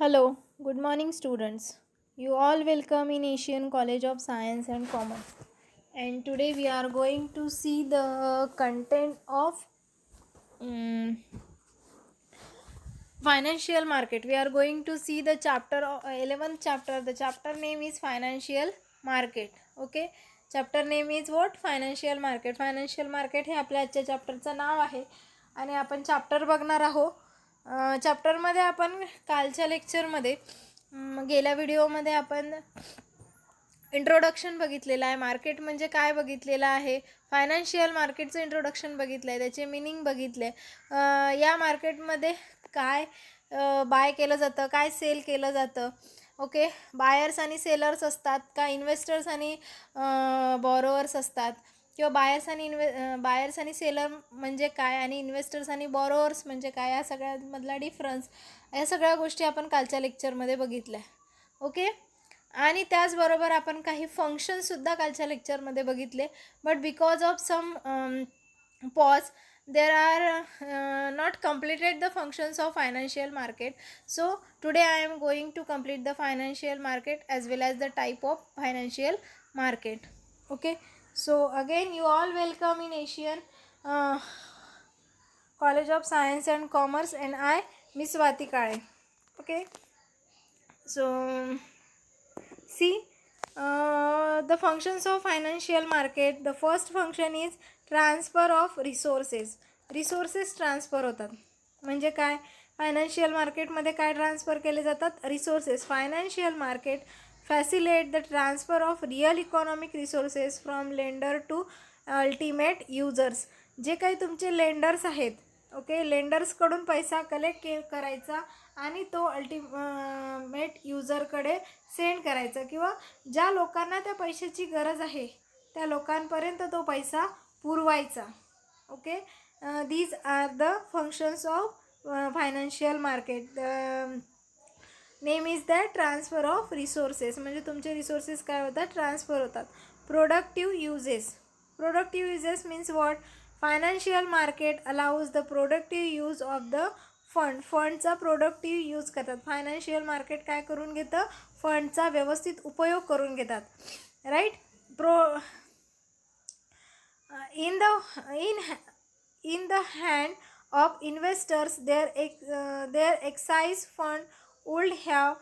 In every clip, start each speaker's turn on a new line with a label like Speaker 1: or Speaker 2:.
Speaker 1: Hello, good morning, students. You all welcome in Asian College of Science and Commerce. And today we are going to see the content of um, financial market. We are going to see the chapter 11th chapter. The chapter name is financial market. Okay, chapter name is what? Financial market. Financial market हे आपल्या आजच्या चॅप्टरचं नाव आहे आणि आपण chapter बघणार आहोत. चॅप्टरमध्ये आपण कालच्या लेक्चरमध्ये गेल्या व्हिडिओमध्ये आपण इंट्रोडक्शन बघितलेलं आहे, मार्केट म्हणजे काय बघितलेलं आहे, फायनान्शियल मार्केटचं इंट्रोडक्शन बघितलं आहे, त्याचे मिनिंग बघितले, या मार्केटमध्ये काय बाय केलं जातं, काय सेल केलं जातं. ओके, बायर्स आणि सेलर्स असतात का, इन्व्हेस्टर्स आणि बॉरोवर्स असतात, किंवा बायर्स आणि सेलर म्हणजे काय आणि इन्व्हेस्टर्स आणि बॉरोवर्स म्हणजे काय, या सगळ्यामधला डिफरन्स, या सगळ्या गोष्टी आपण कालच्या लेक्चरमध्ये बघितल्या. ओके, आणि त्याचबरोबर आपण काही फंक्शनसुद्धा कालच्या लेक्चरमध्ये बघितले. But because of some pause there are not completed the functions of financial market. So today I am going to complete the financial market as well as the type of financial market. Okay, so again you all welcome in Asian College of Science and Commerce, and I, Miss Swati Kale. Okay, so see, the functions of financial market. The first function is transfer of resources. Resources transfer होतात म्हणजे काय, financial मार्केटमध्ये काय transfer केले जातात, resources. Financial market facilitate the transfer of real economic resources from lender to ultimate users. जे काही तुमचे लेंडर्स आहेत, ओके, लेंडर्सकडून पैसा कलेक्ट करायचा आणि तो अल्टिमेट युजरकडे सेंड करायचा, किंवा ज्या लोकांना त्या पैशाची गरज आहे त्या लोकांपर्यंत तो पैसा पुरवायचा. Okay, these are the functions of financial market. Name is that transfer of resources, म्हणजे तुमचे रिसोर्सेस काय होतात, ट्रान्सफर होतात. Productive uses. Productive uses means what, financial market allows the productive use of the फंडचा प्रोडक्टिव्ह यूज करतात. Financial market काय करून घेतं, फंडचा व्यवस्थित उपयोग करून घेतात. Right, in the hand of investors their excise fund would have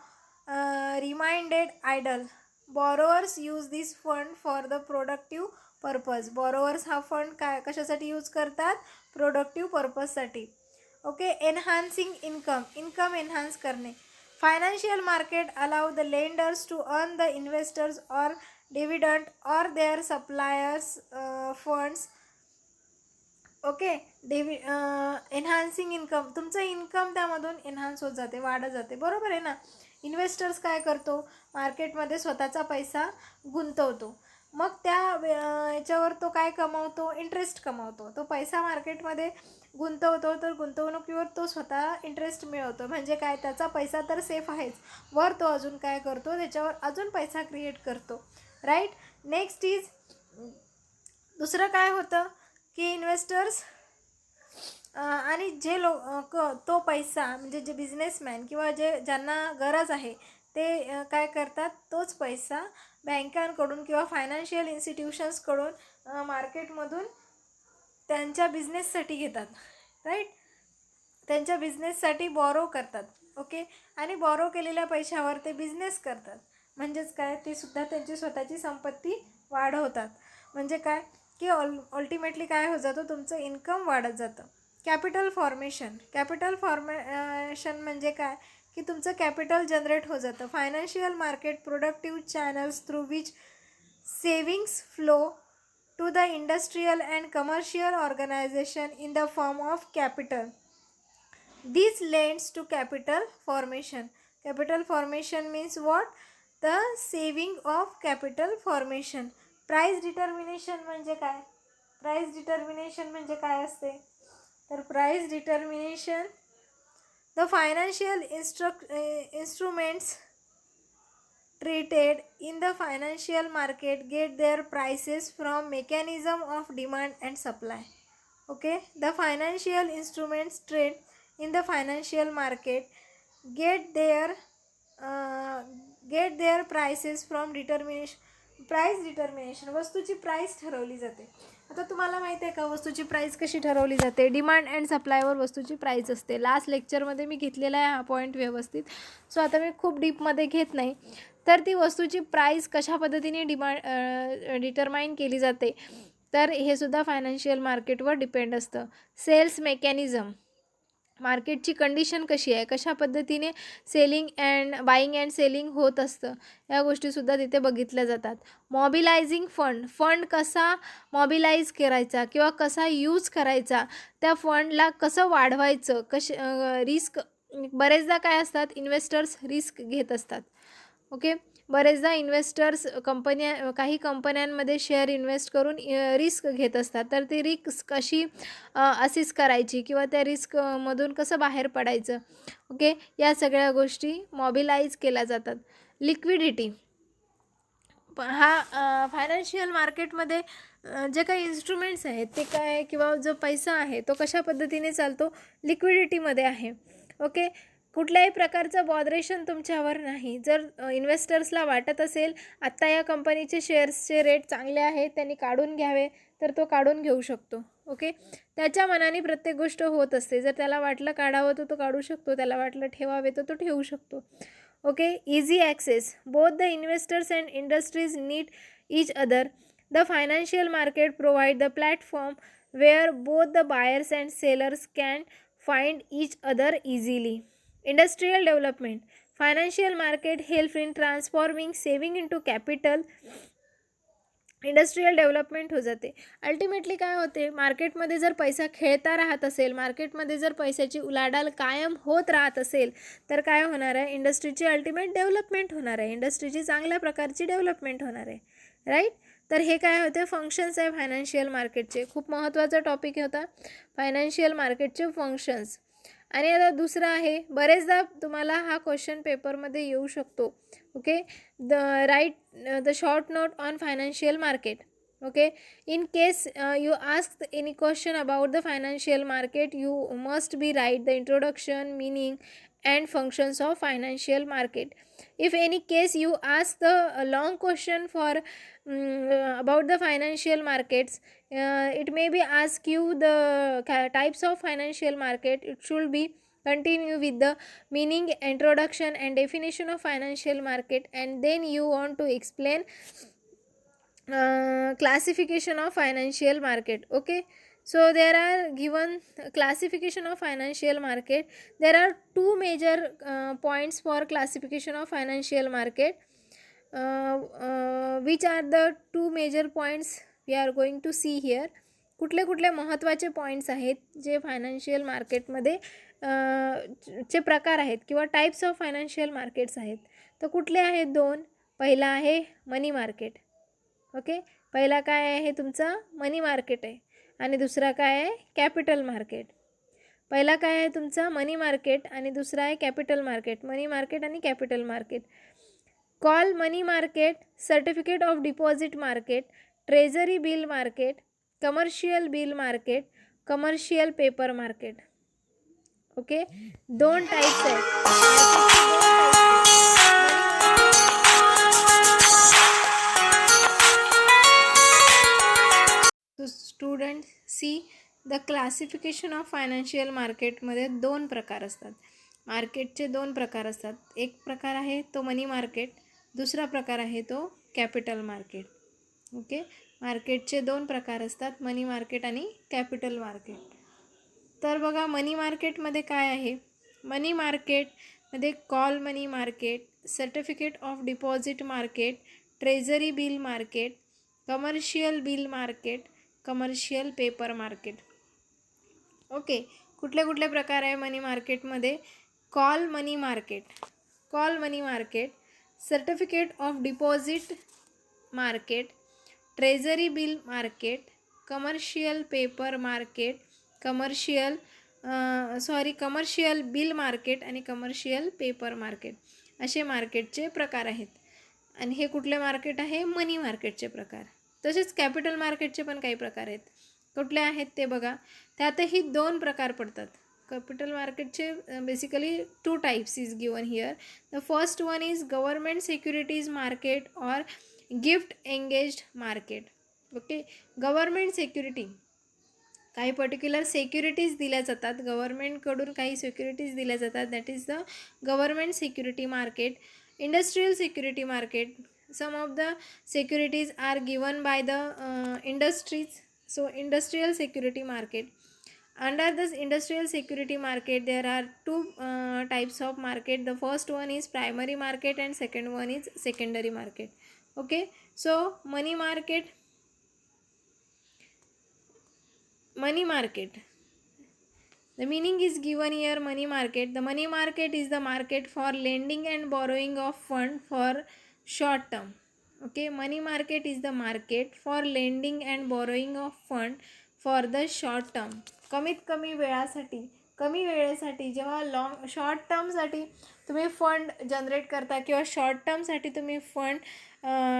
Speaker 1: remained idle. Borrowers use this fund for the productive purpose. Borrowers हा फंड काय कशासाठी यूज करतात, प्रोडक्टिव्ह पर्पजसाठी. ओके, एनहान्सिंग इन्कम एनहान्स करणे. Financial market allow the lenders to earn the investors or dividend or their suppliers funds. Okay, enhancing income, तुमचं income त्यामधून enhance होत जाते, वाढत जाते. बरोबर आहे ना. इन्व्हेस्टर्स काय करतो, मार्केटमध्ये स्वतःचा पैसा गुंतवतो, मग त्या याच्यावर तो काय कमवतो, इंटरेस्ट कमवतो. तो पैसा मार्केटमध्ये गुंतवतो तर गुंतवणुकीवर तो स्वतः इंटरेस्ट मिळवतो. म्हणजे काय, त्याचा पैसा तर सेफ आहेच, वर तो अजून काय करतो, त्याच्यावर अजून पैसा क्रिएट करतो. राईट, नेक्स्ट इज, दुसरं काय होतं की इन्व्हेस्टर्स आणि जे तो पैसा म्हणजे जे बिझनेसमॅन किंवा ज्यांना गरज आहे ते काय करतात, तोच पैसा बँकांकडून किंवा फायनान्शियल इन्स्टिट्यूशन्सकडून मार्केटमधून त्यांच्या बिझनेससाठी घेतात. राईट, त्यांच्या बिझनेससाठी बॉरो करतात. ओके, आणि बॉरो केलेल्या पैशावर ते बिझनेस करतात. म्हणजेच काय, ते सुद्धा त्यांची स्वतःची संपत्ती वाढवतात. म्हणजे काय की अल्टिमेटली काय होत जातं, तुमचं इन्कम वाढत जातं. Capital formation. कॅपिटल फॉर्मेशन म्हणजे काय की तुमचं कॅपिटल जनरेट होत जातं. Financial market productive channels through which savings flow to the industrial and commercial organisation in the form of capital. This lends to capital formation. Capital formation means what? The saving of capital formation. Price determination म्हणजे काय? Price determination म्हणजे काय असते? तर price determination, the financial instruments traded in the financial market get their prices from mechanism of demand and supply. Okay, the financial instruments trade in the financial market get their prices from price determination, वस्तूची price ठरवली जाते. आता तुम्हाला माहिती आहे का वस्तूची price कशी ठरवली जाते? डिमांड अँड सप्लायवर वस्तूची प्राइस असते. लास्ट लेक्चरमध्ये मी घेतलेला आहे हा पॉईंट व्यवस्थित, सो आता मी खूप डीपमध्ये घेत नाही. तर ती वस्तूची प्राइस कशा पद्धतीने डिटरमाइन केली जाते, तर हे सुद्धा फायनान्शियल मार्केटवर डिपेंड असतं. सेल्स मेकॅनिझम, मार्केटची कंडिशन कशी आहे, कशा पद्धतीने बाईंग अँड सेलिंग होत असतं, या गोष्टीसुद्धा तिथे बघितल्या जातात. मॉबिलायझिंग फंड कसा मॉबिलाइज करायचा किंवा कसा यूज करायचा, त्या फंडला कसं वाढवायचं, रिस्क, बरेचदा काय असतात, इन्व्हेस्टर्स रिस्क घेत असतात. ओके, बरेचदा इन्व्हेस्टर्स काही कंपन्यांमध्ये शेअर इन्व्हेस्ट करून रिस्क घेत असतात. तर ती रिस्क कशी असेस करायची किंवा त्या रिस्कमधून कसं बाहेर पडायचं, ओके, या सगळ्या गोष्टी मॉबिलाइज केल्या जातात. लिक्विडिटी हा फायनान्शियल मार्केटमध्ये जे काही इन्स्ट्रुमेंट्स आहेत ते काय, किंवा जो पैसा आहे तो कशा पद्धतीने चालतो, लिक्विडिटीमध्ये आहे. ओके, कुठल्याही प्रकारचं बॉदरेशन तुमच्यावर नाही. जर इन्व्हेस्टर्सला वाटत असेल आत्ता या कंपनीचे शेअर्सचे रेट चांगले आहेत, त्यांनी काढून घ्यावे, तर तो काढून घेऊ शकतो. ओके, त्याच्या मनाने प्रत्येक गोष्ट होत असते. जर त्याला वाटलं काढावं तर तो काढू शकतो, त्याला वाटलं ठेवावे तर तो ठेवू शकतो. Okay, easy access, both the investors and industries need each other. The financial market provide the platform where both the buyers and sellers can find each other easily. Industrial development, financial market help in transforming saving into capital. Industrial development हो जाते. Ultimately काय होते, मार्केटमध्ये जर पैसा खेळता राहत असेल, मार्केटमध्ये जर पैशाची उलाढाल कायम होत राहत असेल, तर काय होणार आहे, इंडस्ट्रीची अल्टिमेट डेव्हलपमेंट होणार आहे, इंडस्ट्रीची चांगल्या प्रकारची डेव्हलपमेंट होणार आहे. राईट, तर हे काय होते, फंक्शन्स आहे फायनान्शियल मार्केटचे. खूप महत्त्वाचा टॉपिक होता फायनान्शियल मार्केटचे फंक्शन्स. आणि आता दुसरा आहे, बरेचदा तुम्हाला हा क्वेश्चन पेपरमध्ये येऊ शकतो. Okay, the short note on financial market. Okay, in case you ask any question about the financial market, you must be write the introduction, meaning and functions of financial market. If any case you ask the long question for about the financial markets, it may be ask you the types of financial market. It should be continue with the meaning, introduction and definition of financial market, and then you want to explain classification of financial market. Okay, so there are given classification of financial market. There are two major points for classification of financial market. Which are the two major points we are going to see here. कुठले कुठले महत्त्वाचे points आहेत जे financial मार्केटमध्ये चे प्रकार आहेत किंवा टाईप्स ऑफ फायनान्शियल मार्केट्स आहेत, तर कुठले आहेत दोन. पहिला आहे मनी मार्केट. ओके, पहिला काय आहे तुमचा मनी मार्केट आहे, आणि दुसरा काय आहे कॅपिटल मार्केट. पहिला काय आहे तुमचा मनी मार्केट आणि दुसरा आहे कॅपिटल मार्केट. मनी मार्केट आणि capital market. Call money market, certificate of deposit market, treasury bill market, commercial bill market, commercial paper market. Okay, दोन टाइप्स आहेत. Student see the classification of financial मार्केटमध्ये दोन प्रकार असतात. मार्केटचे दोन प्रकार असतात. एक प्रकार आहे तो मनी मार्केट, दुसरा प्रकार आहे तो कॅपिटल मार्केट. ओके, मार्केटचे दोन प्रकार असतात, मनी मार्केट आणि कॅपिटल मार्केट. तर बघा मनी मार्केटमध्ये काय आहे. मनी मार्केटमध्ये call money market, certificate of deposit market, treasury bill market, commercial bill market, commercial paper market. Okay, कुठले कुठले प्रकार आहे मनी मार्केटमध्ये. Call money market, certificate of deposit market, treasury bill market, commercial paper market, commercial bill market आणि commercial paper market, असे मार्केटचे प्रकार आहेत. आणि हे कुठले मार्केट आहे, मनी मार्केटचे प्रकार. तसेच कॅपिटल मार्केटचे पण काही प्रकार आहेत. कुठले आहेत ते बघा. त्यातही दोन प्रकार पडतात. Capital marketचे basically 2 types is given here. The first one is government securities market or gift engaged market. Okay, government security, काही पर्टिक्युलर सिक्युरिटीज दिल्या जातात, गव्हर्मेंटकडून काही सिक्युरिटीज दिल्या जातात, that is the government security market. Industrial security market, some of the securities are given by the industries. So industrial security market. Under this industrial security market there are two types of market. The first one is primary market and second one is secondary market. Okay, so money market, the meaning is given here. Money market, the money market is the market for lending and borrowing of fund for short term. Okay, money market is the market for lending and borrowing of fund for the short term. कमीत कमी वेळासाठी, कमी वेळेसाठी जेव्हा short टर्मसाठी तुम्ही fund generate करता किंवा शॉर्ट टर्मसाठी तुम्ही फंड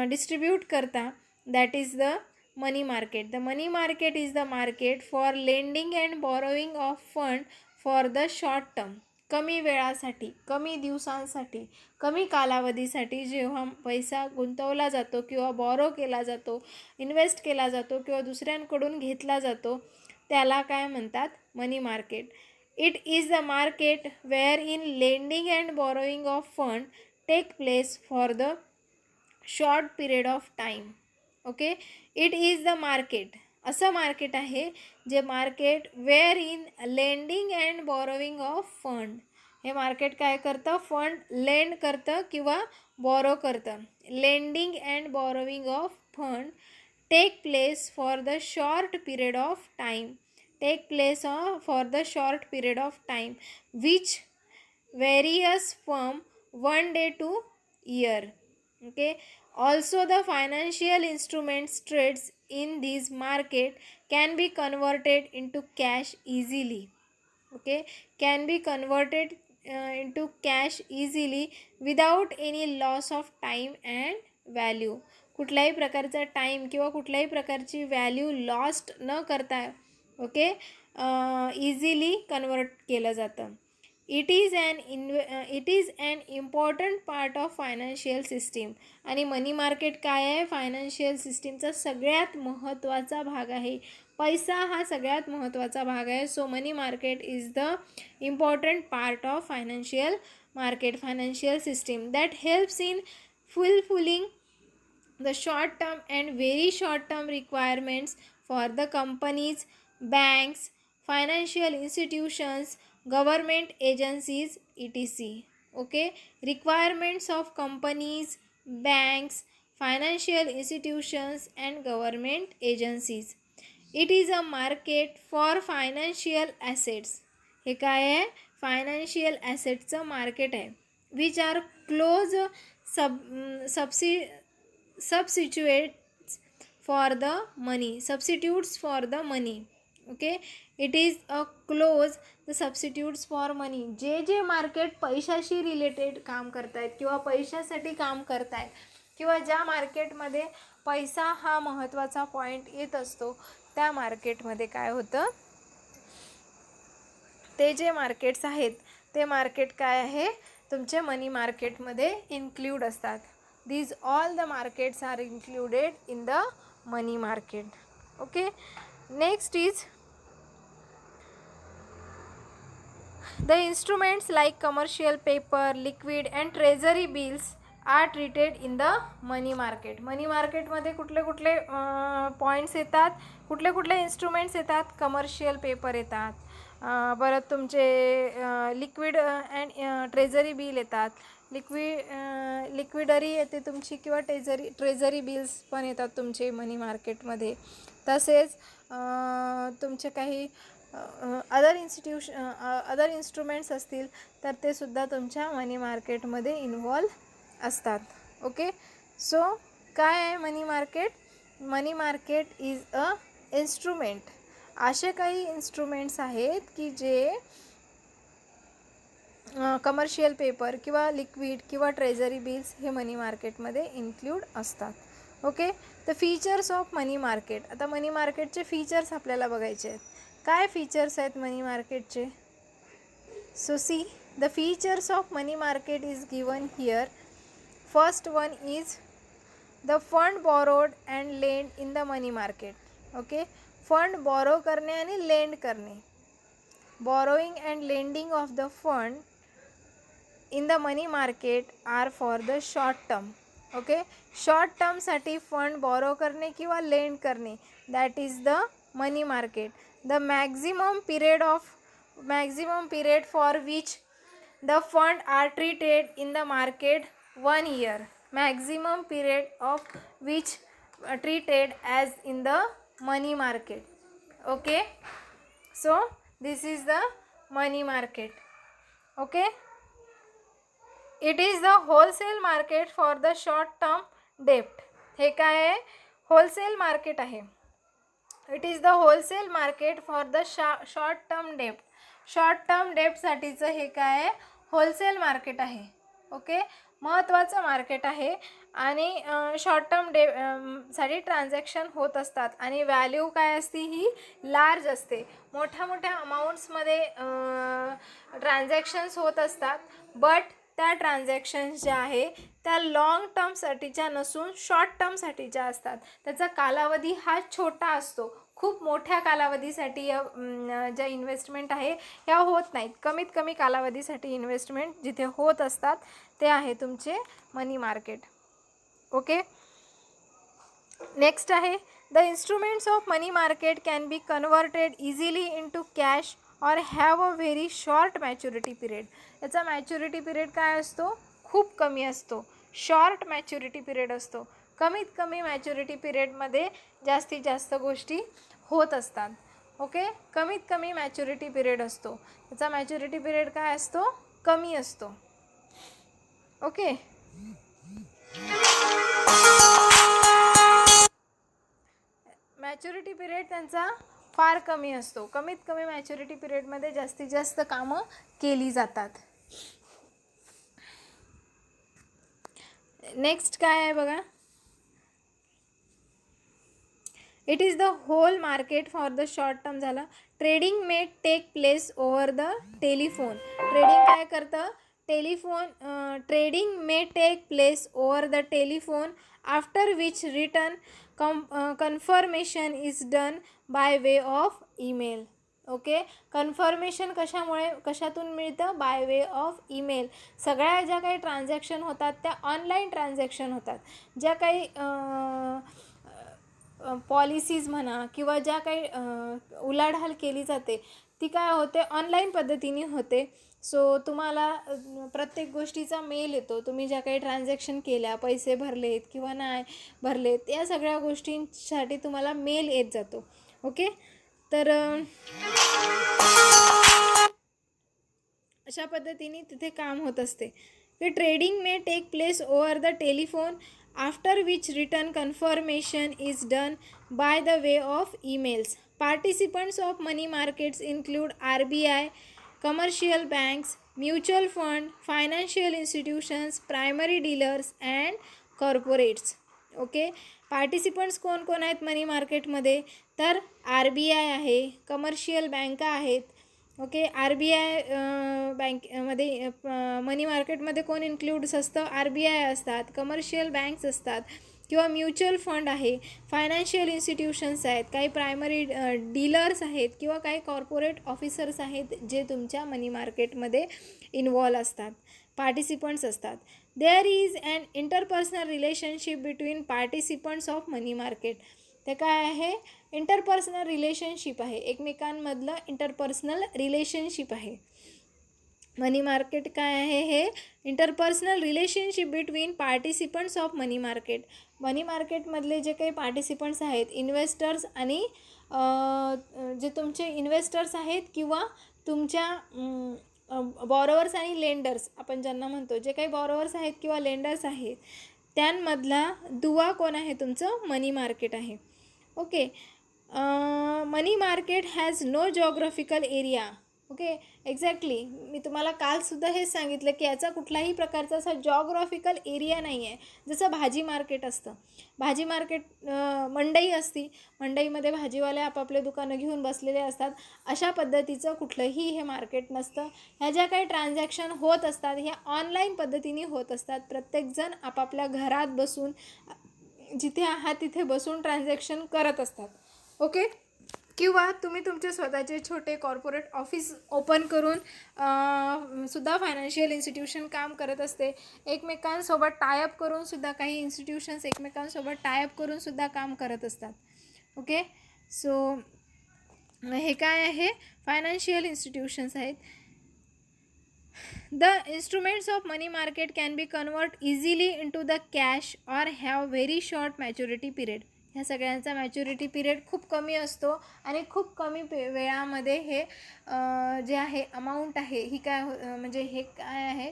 Speaker 1: डिस्ट्रीब्यूट करता, that is the money market. The money market is the market for lending and borrowing of fund for the short term. कमी वेळासाठी, कमी दिवसांसाठी, कमी कालावधीसाठी जेव्हा पैसा गुंतवला जातो किंवा बॉरो केला जातो, इन्व्हेस्ट केला जातो किंवा दुसऱ्यांकडून घेतला जातो, त्याला काय म्हणतात? Money market. It is the market where in lending and borrowing of fund take place for the short period of time. Okay, it is the market, असं मार्केट आहे जे market where in lending and borrowing of fund. हे market काय करतं? Fund lend करतं किंवा borrow करतं. Lending and borrowing of fund take place for the short period of time. Take place for the short period of time which various from 1 day to year. Okay, also the financial instruments trades in this market can be converted into cash easily. Okay, can be converted into cash easily without any loss of time and value. कुठल्याही प्रकारचा time किंवा कुठल्याही प्रकारची value lost न करता okay easily convert केलं जातं. It is an important part of financial system. आणि मनी मार्केट काय आहे? फायनान्शियल सिस्टीमचा सगळ्यात महत्त्वाचा भाग आहे. पैसा हा सगळ्यात महत्त्वाचा भाग आहे. So money market is the important part of financial market, financial system that helps in fulfilling the short term and very short term requirements for the companies, banks, financial institutions, government agencies, etc. Okay, requirements of companies, banks, financial institutions and government agencies. It is a market for financial assets. हे काय आहे? Financial ॲसेटचं market आहे. Which are close substitutes for the money. Okay, it is a close the substitutes for money. जे market पैशाशी related काम करतायत किंवा पैशासाठी काम करतायत किंवा ज्या मार्केटमध्ये पैसा हा महत्त्वाचा पॉईंट येत असतो, त्या मार्केटमध्ये काय होतं? ते जे मार्केट्स आहेत ते मार्केट काय आहे? तुमचे मनी मार्केटमध्ये इन्क्ल्यूड असतात. These all the markets are included in the money market. Okay, next is the instruments like commercial paper, liquid and treasury bills are treated in the money market. money market मध्ये कुठले कुठले points येतात, कुठले कुठले instruments येतात? Commercial paper येतात, परत तुमचे लिक्विड अँड ट्रेझरी बिल येतात, लिक्विडरी येते तुमची किंवा ट्रेझरी बिल्स पण येतात तुमचे मनी मार्केटमध्ये. तसेच तुमचे काही अदर इन्स्ट्रुमेंट्स असतील तर ते सुद्धा तुमच्या मनी मार्केटमध्ये इन्व्हॉल्व असतात. ओके, सो काय आहे money market? Money market is a instrument. असे काही इन्स्ट्रुमेंट्स आहेत की जे कमर्शियल पेपर किंवा लिक्विड किंवा ट्रेझरी बिल्स हे मनी मार्केटमध्ये इन्क्ल्यूड असतात. Okay, the features of money market. आता मनी मार्केटचे फीचर्स आपल्याला बघायचे आहेत. काय फीचर्स आहेत मनी मार्केटचे? So see, the features of money market is given here. First one is the fund borrowed and lend in the money market. Okay, fund borrow करणे आणि lend करणे. Borrowing and lending of the fund in the money market are for the short term. Okay, short term साठी fund borrow करणे किंवा lend करणे, that is the money market. The maximum period for which the fund are treated in the market 1 year. Maximum period of which treated as in the money market. Okay, so this is the money market. Okay, it is the wholesale market for the short term debt. हे काय आहे? Wholesale market आहे. It is the wholesale market for the short term डेप्ट. Short term डेप्टसाठीचं हे काय आहे? Wholesale market आहे. ओके, महत्त्वाचं मार्केट आहे आणि शॉर्ट टर्म साठी ट्रान्झॅक्शन होत असतात आणि व्हॅल्यू काय असते? ही लार्ज असते. मोठ्या मोठ्या अमाऊंट्समध्ये ट्रान्झॅक्शन्स होत असतात, बट त्या ट्रान्झॅक्शन्स ज्या आहे त्या लॉंग टर्मसाठीच्या नसून शॉर्ट टर्मसाठीच्या असतात. त्याचा कालावधी हा छोटा असतो. खूप मोठ्या कालावधीसाठी ज्या इन्व्हेस्टमेंट आहे ह्या होत नाहीत. कमीत कमी कालावधीसाठी इन्व्हेस्टमेंट जिथे होत असतात ते आहे तुमचे मनी मार्केट. ओके, नेक्स्ट आहे the instruments of money market can be converted easily into cash or have a very short maturity period. याचा मॅच्युरिटी पिरियड काय असतो? खूप कमी असतो. शॉर्ट मॅच्युरिटी पिरियड असतो. कमीत कमी मॅच्युरिटी पिरियडमध्ये जास्तीत जास्त गोष्टी होत असतात. ओके, कमीत कमी मॅच्युरिटी पिरियड असतो. त्याचा मॅच्युरिटी पिरियड काय असतो? कमी असतो. ओके, मॅच्युरिटी पिरियड त्यांचा फार कमी असतो. कमीत कमी मॅच्युरिटी पिरियडमध्ये जास्तीत जास्त कामं केली जातात. नेक्स्ट काय आहे बघा. It is the whole market for the short term झालं. Trading may take place over the telephone. Trading काय करतं? Trading may take place over the telephone after which return confirmation is done by way of email. Okay, confirmation कशातून मिळतं? By way of email. सगळ्या ज्या काही transaction होतात त्या online transaction होतात. ज्या काही पॉलिसीज म्हणा किंवा ज्या काही उलाढाल केली जाते ती काय होते? ऑनलाईन पद्धतीने होते. सो तुम्हाला प्रत्येक गोष्टीचा मेल येतो. तुम्ही ज्या काही ट्रान्झॅक्शन केल्या, पैसे भरलेत किंवा नाही भरलेत, या सगळ्या गोष्टींसाठी तुम्हाला मेल येत जातो. ओके, तर अशा पद्धतीने तिथे काम होत असते. की trading may take place over the telephone after which return confirmation is done by the way of emails. Participants of money markets include RBI, commercial banks, mutual fund, financial institutions, primary dealers and corporates. Okay, participants कोण कोण आहेत मनी मार्केटमध्ये? तर RBI आहे, commercial बँका आहेत. Okay, RBI बँकेमध्ये मनी मार्केटमध्ये कोण इन्क्लूड्स असतं? RBI असतात, कमर्शियल बँक्स असतात किंवा म्युच्युअल फंड आहे, फायनान्शियल इन्स्टिट्यूशन्स आहेत, काही प्रायमरी डीलर्स आहेत किंवा काही कॉर्पोरेट ऑफिसर्स आहेत जे तुमच्या मनी मार्केटमध्ये इन्वॉल्व असतात, पार्टिसिपंट्स असतात. There is an interpersonal relationship between participants of money market. ते काय आहे? इंटरपर्सनल रिलेशनशिप आहे. एकमेकांमधलं इंटरपर्सनल रिलेशनशिप आहे. मनी मार्केट काय आहे? हे interpersonal relationship between participants of money market. Money मार्केटमधले जे काही पार्टिसिपंट्स आहेत, इन्व्हेस्टर्स आणि जे तुमचे इन्व्हेस्टर्स आहेत किंवा तुमच्या बॉरोवर्स आणि लेंडर्स आपण ज्यांना म्हणतो, जे काही बॉरोवर्स आहेत किंवा लेंडर्स आहेत त्यांमधला दुवा कोण आहे? तुमचं मनी मार्केट आहे. Okay, money market has no geographical area. Okay, exactly. मी तुम्हाला कालसुद्धा हेच सांगितलं की याचा कुठल्याही प्रकारचा असा जॉग्राफिकल एरिया नाही आहे. जसं भाजी मार्केट असतं, भाजी मार्केट मंडई असती, मंडईमध्ये भाजीवाले आपापले दुकानं घेऊन बसलेले असतात. अशा पद्धतीचं कुठलंही हे मार्केट नसतं. ह्या ज्या काही ट्रान्झॅक्शन होत असतात ह्या ऑनलाईन पद्धतीने होत असतात. प्रत्येकजण आपापल्या घरात बसून, जिथे आहात तिथे बसून ट्रान्झॅक्शन करत असतात. ओके, किंवा तुम्ही तुमचे स्वतःचे छोटे कॉर्पोरेट ऑफिस ओपन करून सुद्धा फायनान्शियल इन्स्टिट्यूशन काम करत असते. एकमेकांसोबत टायअप करूनसुद्धा काही इन्स्टिट्यूशन्स एकमेकांसोबत टायअप करूनसुद्धा काम करत असतात. ओके, सो हे काय आहे, फायनान्शियल इन्स्टिट्यूशन्स आहेत. The instruments of money market can be converted easily into the cash or have very short maturity period. ह्या सगळ्यांचा मॅच्युरिटी पिरियड खूप कमी असतो आणि खूप कमी वेळामध्ये हे जे आहे अमाऊंट आहे ही काय म्हणजे हे काय आहे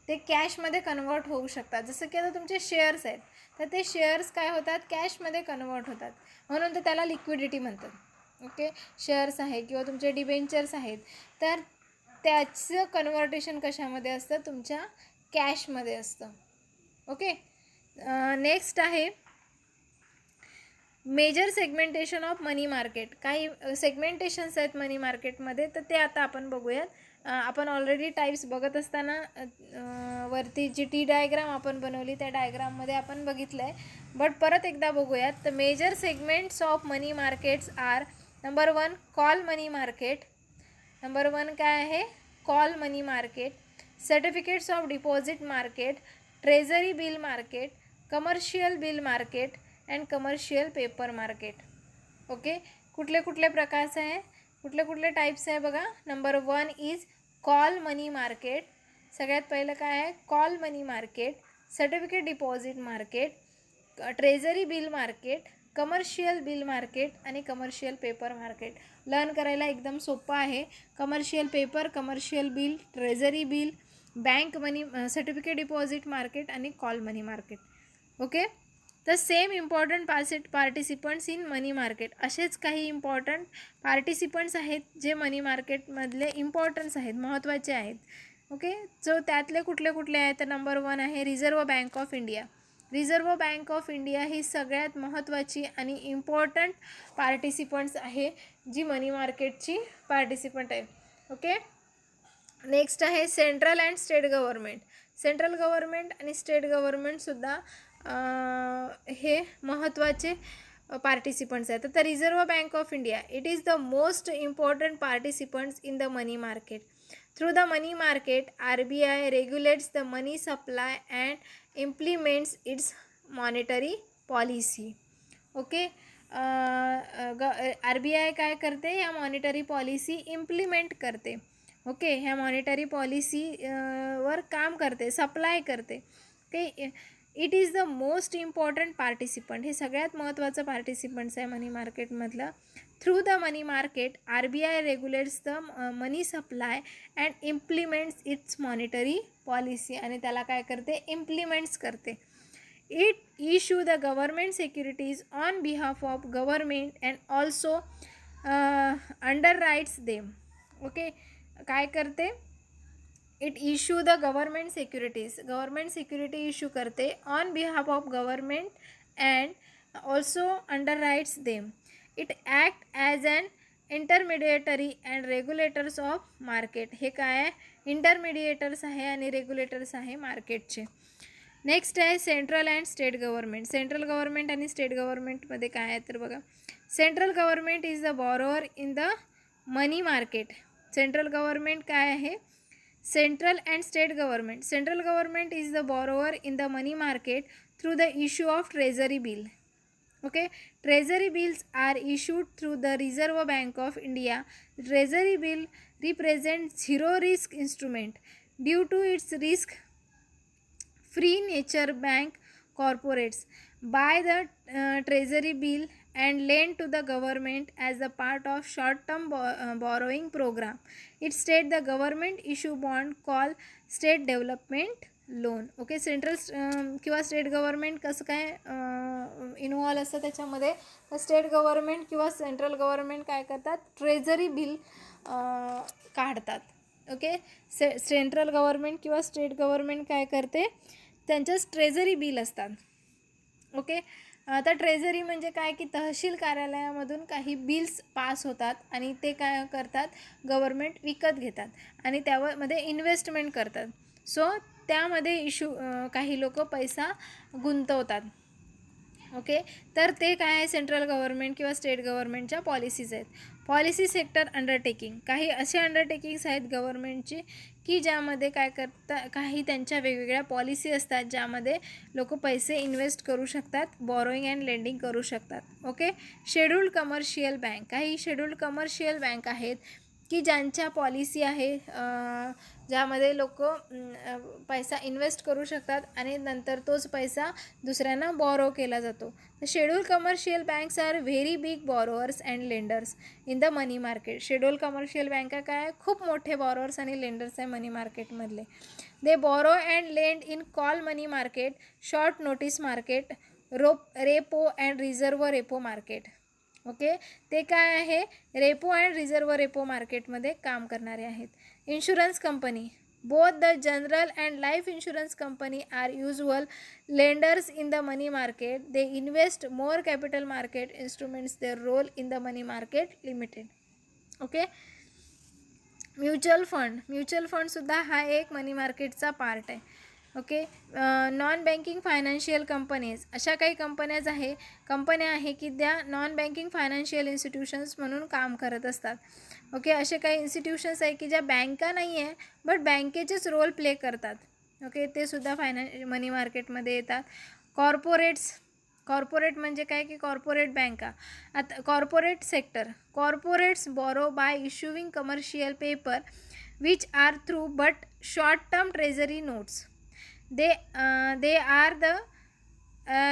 Speaker 1: ते कॅशमध्ये कन्वर्ट होऊ शकतात. जसं की आता तुमचे शेअर्स आहेत तर ते शेअर्स काय होतात, कॅशमध्ये कन्वर्ट होतात, म्हणून तर त्याला लिक्विडिटी म्हणतात. ओके, शेअर्स आहे किंवा तुमचे डिबेंचर्स आहेत तर त्याचं कन्व्हर्टेशन कशामध्ये असतं, तुमच्या कॅशमध्ये असतं. ओके, नेक्स्ट आहे major segmentation of money market. काही सेगमेंटेशन्स आहेत मनी मार्केटमध्ये तर ते आता आपण बघूयात. आपण ऑलरेडी टाईप्स बघत असताना वरती जी टी डायग्राम आपण बनवली त्या डायग्राममध्ये आपण बघितलं आहे, बट परत एकदा बघूयात. तर major segments of money markets are, number 1 call money market. Number 1 काय आहे, call money market, certificates of deposit market, treasury bill market, commercial bill market and commercial paper market. Okay, कुठले कुठले प्रकारचे आहे, कुठले कुठले टाईप्स आहे बघा. Number 1 is call money market. सगळ्यात पहिलं काय आहे, call money market, certificate deposit market, treasury bill market, commercial bill market आणि कमर्शियल पेपर मार्केट. लर्न करायला एकदम सोपं आहे. Commercial paper, commercial bill, treasury bill, bank money, certificate deposit market आणि कॉल मनी मार्केट. ओके, तर same important participants in money market. असेच काही important participants आहेत जे मनी मार्केटमधले इम्पॉर्टन्स आहेत, महत्त्वाचे आहेत. ओके, जो त्यातले कुठले कुठले आहेत तर नंबर 1 आहे reserve bank of India. Reserve bank of India ही सगळ्यात महत्त्वाची आणि इम्पॉर्टंट पार्टिसिपंट्स आहे जी मनी मार्केटची पार्टिसिपंट आहे. ओके, नेक्स्ट आहे central and state government. Central government आणि स्टेट गव्हर्मेंटसुद्धा हे महत्त्वाचे पार्टिसिपंट्स आहेत. तर reserve bank of India it is the most important participants in the money market. Through the money market RBI regulates the money supply and implements its monetary policy. Okay, RBI काय करते, या monetary policy implement करते. Okay, ह्या monetary policy वर काम करते, supply करते. Okay, it is the most important participant. हे सगळ्यात महत्त्वाचं पार्टिसिपंट्स आहे मनी मार्केटमधलं. Through the money market RBI regulates the money supply and implements its monetary policy. आणि त्याला काय करते, इम्प्लिमेंट्स करते. It issue the government securities on behalf of government and also underwrites them. Okay, काय करते, it issue the government securities, government security issue करते on behalf of government and also underwrites them. It act as an intermediary and regulators of market. हे काय आहे, इंटरमिडिएटर्स आहे आणि regulators आहे मार्केटचे. नेक्स्ट आहे central and state government. Central government आणि स्टेट गव्हर्मेंटमध्ये काय आहे तर बघा, central government is the borrower in the money market. Central government काय आहे, central and state government. Central government is the borrower in the money market through the issue of treasury bill. Okay, treasury bills are issued through the Reserve Bank of India. Treasury bill represents zero risk instrument due to its risk free nature. Bank corporates buy the treasury bill and lend to the government as a part of short term borrowing program. It state the government issue bond called state development loan. Okay, central किंवा state government कसं काय involve असतं त्याच्यामध्ये, तर state government किंवा central government काय करतात, treasury bill काढतात. ओके, सेंट्रल गव्हर्मेंट किंवा स्टेट गव्हर्मेंट काय करते, त्यांच्याच ट्रेझरी बिल असतात. ओके, आता ट्रेझरी म्हणजे काय की तहसील कार्यालयामधून काही बिल्स पास होतात आणि ते काय करतात, गव्हर्मेंट विकत घेतात आणि त्यामध्ये इन्व्हेस्टमेंट करतात. सो त्यामध्ये काही लोक पैसा गुंतवतात. ओके, तर ते काय आहे, सेंट्रल गव्हर्मेंट किंवा स्टेट गव्हर्मेंटच्या पॉलिसीज आहेत. पॉलिसी सेक्टर अंडरटेकिंग, काही असे अंडरटेकिंग्स आहेत गव्हर्मेंटचे की ज्यामध्ये काय काही त्यांच्या वेगवेगळ्या पॉलिसी असतात ज्यामध्ये लोक पैसे इन्व्हेस्ट करू शकतात, बॉरोईंग अँड लेंडिंग करू शकतात. ओके, शेड्यूल्ड कमर्शियल बँक, काही शेड्यूल्ड कमर्शियल बँक आहेत की ज्यांच्या पॉलिसी आहे ज्यामध्ये लोक पैसा इन्व्हेस्ट करू शकतात आणि नंतर तोच पैसा दुसऱ्यांना बॉरो केला जातो. Scheduled commercial banks are very big borrowers and lenders in the money market. Scheduled commercial बँका काय, खूप मोठे बॉरोअर्स आणि लेंडर्स आहे मनी मार्केटमधले. They borrow and lend in call money market, short notice market, repo and reserve repo market. Okay, ते काय आहे, रेपो अँड रिझर्व रेपो मार्केटमध्ये काम करणारे आहेत. Insurance company, both the general and life insurance company are usual lenders in the money market. They invest more capital market instruments their role in the money market limited. Okay, mutual फंडसुद्धा हा एक money मार्केटचा part आहे. Okay, non banking financial companies, अशा काही कंपन्या आहे की त्या नॉन बँकिंग फायनान्शियल इन्स्टिट्यूशन्स म्हणून काम करत असतात. ओके, असे काही इन्स्टिट्यूशन्स आहे की ज्या बँका नाही आहे बट बँकेचेच रोल प्ले करतात. ओके, ते सुद्धा मनी मार्केटमध्ये येतात. कॉर्पोरेट म्हणजे काय की कॉर्पोरेट बँका. आता corporate sector, corporates borrow by issuing commercial paper which are through but short term treasury notes. they are the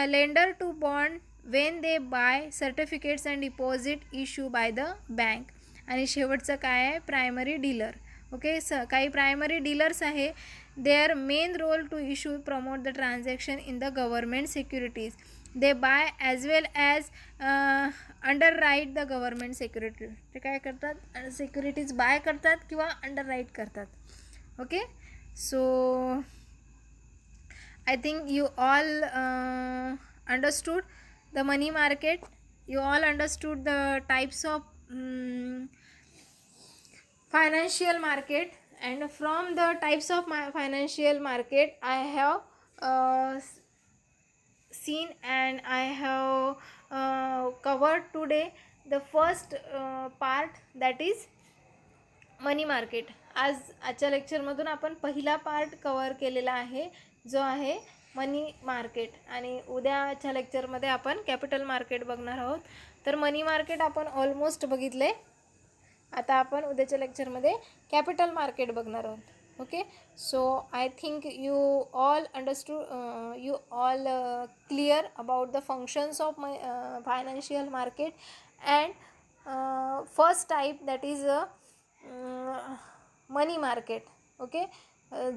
Speaker 1: lender to bond when they buy certificates and deposit issue by the bank. आणि शेवटचं काय आहे, primary dealer. Okay, काही primary dealers आहे, their main role to issue promote the transaction in the government securities. They buy as well as underwrite the government security. ते काय करतात, securities buy करतात किंवा अंडर राईट करतात. Okay, so I think you all understood the money market. You all understood the types of financial market, and from the types of financial market I have seen and I have covered today the first part, that is money market. आजच्या लेक्चरमधून आपण पहिला part cover केलेला आहे जो आहे money market, आणि उद्याच्या लेक्चरमध्ये आपण कॅपिटल मार्केट बघणार आहोत. तर मनी मार्केट आपण ऑलमोस्ट बघितले, आता आपण उद्याच्या लेक्चरमध्ये कॅपिटल मार्केट बघणार आहोत. Okay, so I think you all understood, you all clear about the functions of financial market and first type, that is money market. Okay,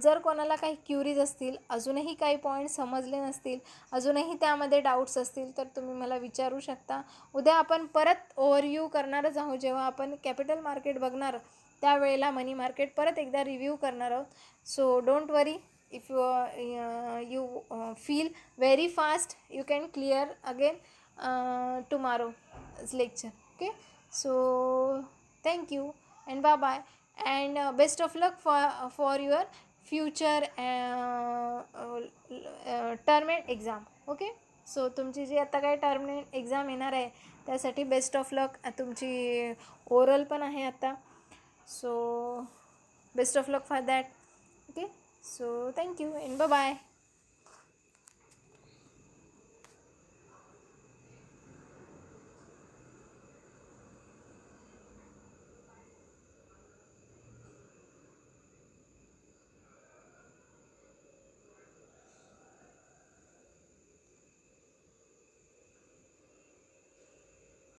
Speaker 1: जर कोणाला काही क्युरीज असतील, अजूनही काही पॉईंट समजले नसतील, अजूनही त्यामध्ये डाऊट्स असतील तर तुम्ही मला विचारू शकता. उद्या आपण परत ओव्हरव्ह्यू करणारच आहोत. जेव्हा आपण कॅपिटल मार्केट बघणार त्यावेळेला मनी मार्केट परत एकदा रिव्ह्यू करणार आहोत. So don't worry, if you feel very fast you can clear again tomorrow's lecture. Okay, so thank you and bye bye, and best of luck for your future term and exam. Okay, so तुमची जी आता काय term end exam येणार आहे त्यासाठी best of लक. तुमची oral पण आहे आता, so best of luck for that. Okay, so thank you and bye bye.